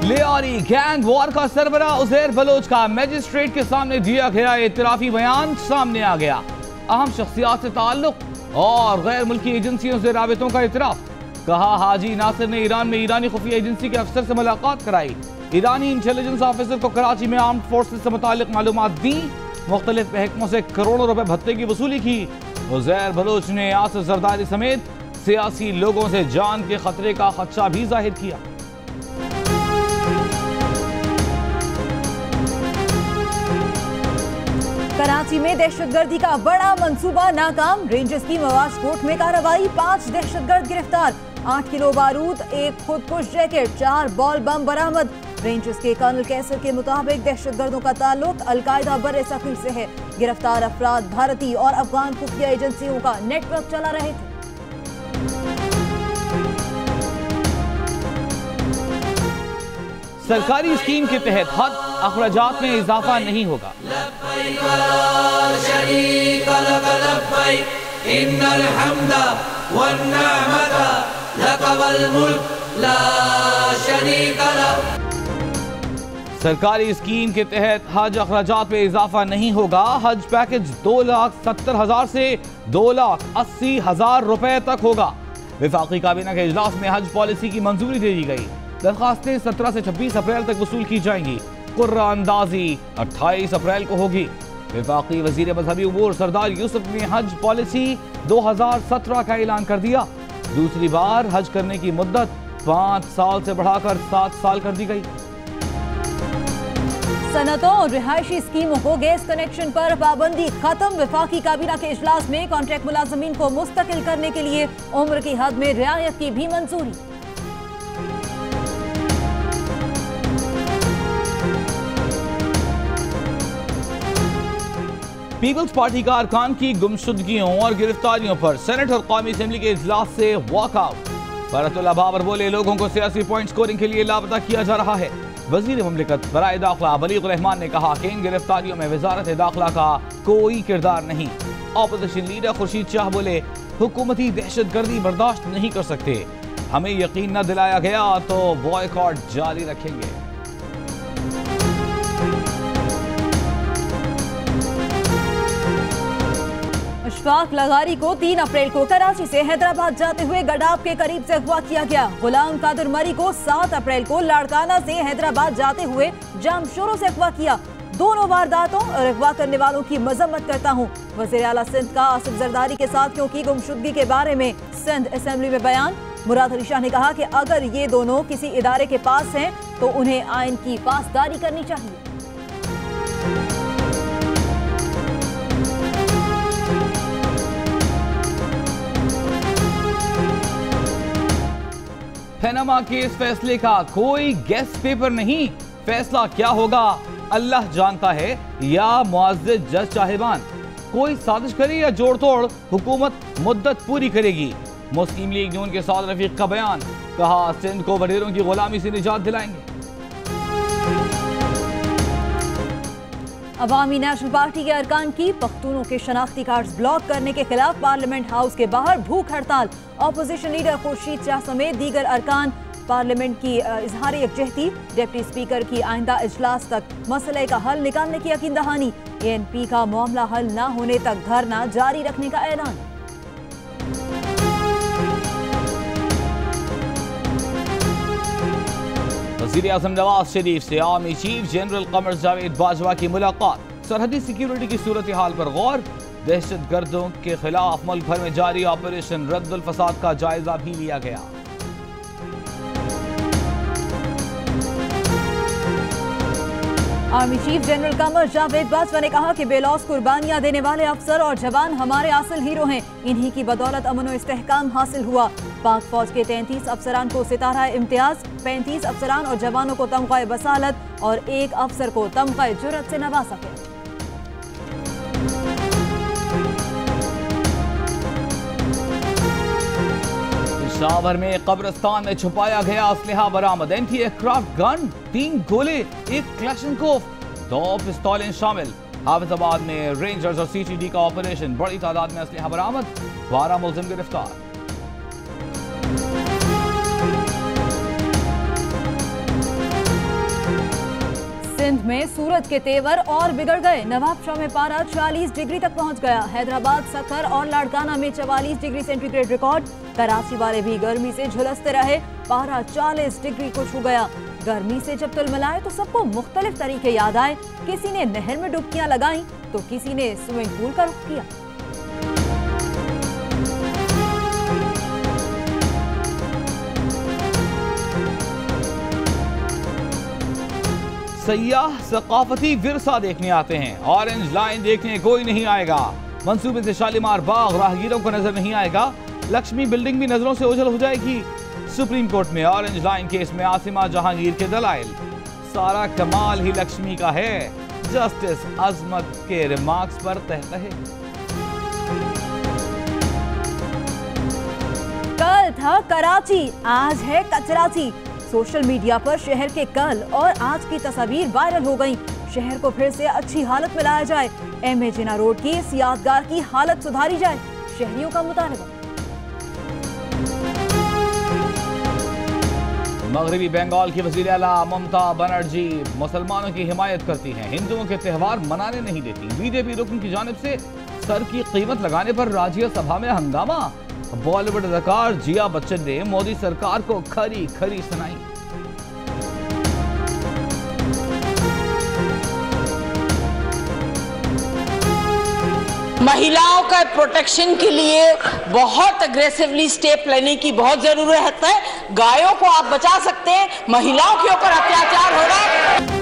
Lyari gang war का सरबराह Uzair Bloch का magistrate के सामने दिया गया इतराफी बयान सामने आ गया। अहम शख्सियात से ताल्लुक और गैर मुल्की एजेंसियों से राबितों का इतराफ। कहा हाजी नासिर ने ईरान में ईरानी खुफिया एजेंसी के अफसर से मुलाकात कराई। ईरानी इंटेलिजेंस ऑफिसर को कराची में आर्म्ड फोर्सेस से मुताल्लिक मालूमात दी। मुख्तलिफ महकमों से करोड़ों रुपए भत्ते की वसूली की। उज़ैर बलोच ने आसिफ जरदारी समेत सियासी लोगों से जान के खतरे का खदशा भी जाहिर किया। कराची में दहशतगर्दी का बड़ा मंसूबा नाकाम। रेंजर्स की मवाज कोर्ट में कार्रवाई। 5 दहशतगर्द गिरफ्तार। 8 किलो बारूद, 1 खुदकुश जैकेट, 4 बॉल बम बरामद। रेंजर्स के कर्नल कैसर के मुताबिक दहशतगर्दों का ताल्लुक अलकायदा बर्रे सगीर से है। गिरफ्तार अफराद भारतीय और अफगान खुफिया एजेंसियों का नेटवर्क चला रहे थे। सरकारी स्कीम के तहत हज अखराजात में इजाफा नहीं होगा। सरकारी स्कीम के तहत हज अखराजात में इजाफा नहीं होगा। हज पैकेज 2,70,000 से 2,80,000 रुपए तक होगा। विफाकी काबीना के इजलास में हज पॉलिसी की मंजूरी दे दी गई। दरखास्तें 17 से 26 अप्रैल तक वसूल की जाएंगी। कुर्रा अंदाजी 28 अप्रैल को होगी। विफाकी वजीर मजहबी उमूर सरदार यूसुफ ने हज पॉलिसी 2017 का ऐलान कर दिया। दूसरी बार हज करने की मुद्दत 5 साल से बढ़ाकर 7 साल कर दी गई। सनतों और रिहायशी स्कीमों को गैस कनेक्शन पर पाबंदी खत्म। विफाकी काबीना के इजलास में कॉन्ट्रैक्ट मुलाजमीन को मुस्तकिल करने के लिए उम्र की हद में रियायत की भी मंजूरी। पीपल्स पार्टी का अरकान की गुमशुदगियों और गिरफ्तारियों पर सेनेट और कौमी असेंबली के इजलास से वॉकआउट। फरहतुल्लाह बाबर बोले, लोगों को सियासी पॉइंट स्कोरिंग के लिए लापता किया जा रहा है। वजीर ममलिकत बराए दाखिला बलीग रहमान ने कहा कि इन गिरफ्तारियों में वजारत दाखिला का कोई किरदार नहीं। ऑपोजिशन लीडर खुर्शीद शाह बोले, हुकूमती दहशतगर्दी बर्दाश्त नहीं कर सकते। हमें यकीन न दिलाया गया तो बॉयकॉट जारी रखेंगे। अशफाक लगारी को 3 अप्रैल को कराची से हैदराबाद जाते हुए गडाब के करीब से अगवा किया गया। गुलाम कादिर मरी को 7 अप्रैल को लाड़काना से हैदराबाद जाते हुए जामशोरों से अगवा किया। दोनों वारदातों और अगवा करने वालों की मजम्मत करता हूँ। वज़ीर आला सिंध का आसिफ जरदारी के साथियों की गुमशुदगी के बारे में सिंध असेंबली में बयान। मुराद अली शाह ने कहा कि अगर ये दोनों किसी इदारे के पास हैं तो उन्हें आइन की पासदारी करनी चाहिए। पैनामा केस फैसले का कोई गेस पेपर नहीं। फैसला क्या होगा अल्लाह जानता है या मुअज़्ज़िज़ जज साहिबान। कोई साजिश करे या जोड़ तोड़, हुकूमत मुद्दत पूरी करेगी। मुस्लिम लीग नून के साथ रफीक का बयान। कहा सिंध को वडेरों की गुलामी से निजात दिलाएंगे। अवामी नेशनल पार्टी के अरकान की पख्तूनों के शनाख्ती कार्ड्स ब्लॉक करने के खिलाफ पार्लियामेंट हाउस के बाहर भूख हड़ताल। ऑपोजिशन लीडर खुर्शीद शाह समेत दीगर अरकान पार्लियामेंट की इजहार यकजहती। डिप्टी स्पीकर की आइंदा इजलास तक मसले का हल निकालने की यकीन दहानी। ANP का मामला हल न होने तक धरना जारी रखने का ऐलान। वज़ीर आज़म नवाज शरीफ से army chief general Qamar Javed Bajwa की मुलाकात। सरहदी सिक्योरिटी की सूरत हाल पर गौर। दहशतगर्दों के खिलाफ मुल्क भर में जारी ऑपरेशन रद्दुल फसाद का जायजा भी लिया गया। Army chief general Qamar Javed Bajwa ने कहा कि बेलौस कुर्बानियां देने वाले अफसर और जवान हमारे असल हीरो हैं। इन्हीं की बदौलत अमन और इस्तेहकाम हासिल हुआ। पाक फौज के 33 अफसरान को सितारा इम्तियाज, 35 अफसरान और जवानों को तमग़ा बसालत और 1 अफसर को तमग़ा जुर्रत से नवाजा गया। पेशावर में कब्रिस्तान में छुपाया गया असलहा बरामद। एंटी एयरक्राफ्ट गन, 3 गोले, 1 क्लैशनकोफ, 2 पिस्तौलें शामिल। हाफिजाबाद में रेंजर्स और CTD का ऑपरेशन। बड़ी तादाद में असलहा बरामद, 12 मुलजिम गिरफ्तार। में सूरज के तेवर और बिगड़ गए। नवाबशाह में पारा 40 डिग्री तक पहुंच गया। हैदराबाद, सखर और लाड़काना में 44 डिग्री सेंटीग्रेड रिकॉर्ड। कराची वाले भी गर्मी से झुलसते रहे। पारा 40 डिग्री को छू गया। गर्मी से जब तुलमिलाए तो सबको मुख्तलिफ तरीके याद आए। किसी ने नहर में डुबकियां लगाई तो किसी ने स्विमिंग पूल का रुख किया। सयाह सकाफती विरसा देखने आते हैं, ऑरेंज लाइन देखने कोई नहीं आएगा। मंसूबे से शालीमार बाग राहगीरों को नजर नहीं आएगा। लक्ष्मी बिल्डिंग भी नजरों से ओझल हो जाएगी। सुप्रीम कोर्ट में ऑरेंज लाइन केस में आसिमा जहांगीर के दलाइल। सारा कमाल ही लक्ष्मी का है। जस्टिस अजमत के रिमार्क्स पर तहतहे। कल था कराची, आज है कचराची। सोशल मीडिया पर शहर के कल और आज की तस्वीर वायरल हो गईं। शहर को फिर से अच्छी हालत में लाया जाए। एम ए जिना रोड की इस यादगार की हालत सुधारी जाए, शहरियों का मुतालबा। मगरबी बंगाल की वज़ीर आला ममता बनर्जी मुसलमानों की हिमायत करती हैं, हिंदुओं के त्यौहार मनाने नहीं देती। बीजेपी रुकन की जानिब से सर की कीमत लगाने पर राज्यसभा में हंगामा। बॉलीवुड अदाकार जिया बच्चन ने मोदी सरकार को खरी खरी सुनाई। महिलाओं का प्रोटेक्शन के लिए बहुत अग्रेसिवली स्टेप लेने की बहुत जरूरत है। गायों को आप बचा सकते हैं, महिलाओं के ऊपर अत्याचार हो रहा है।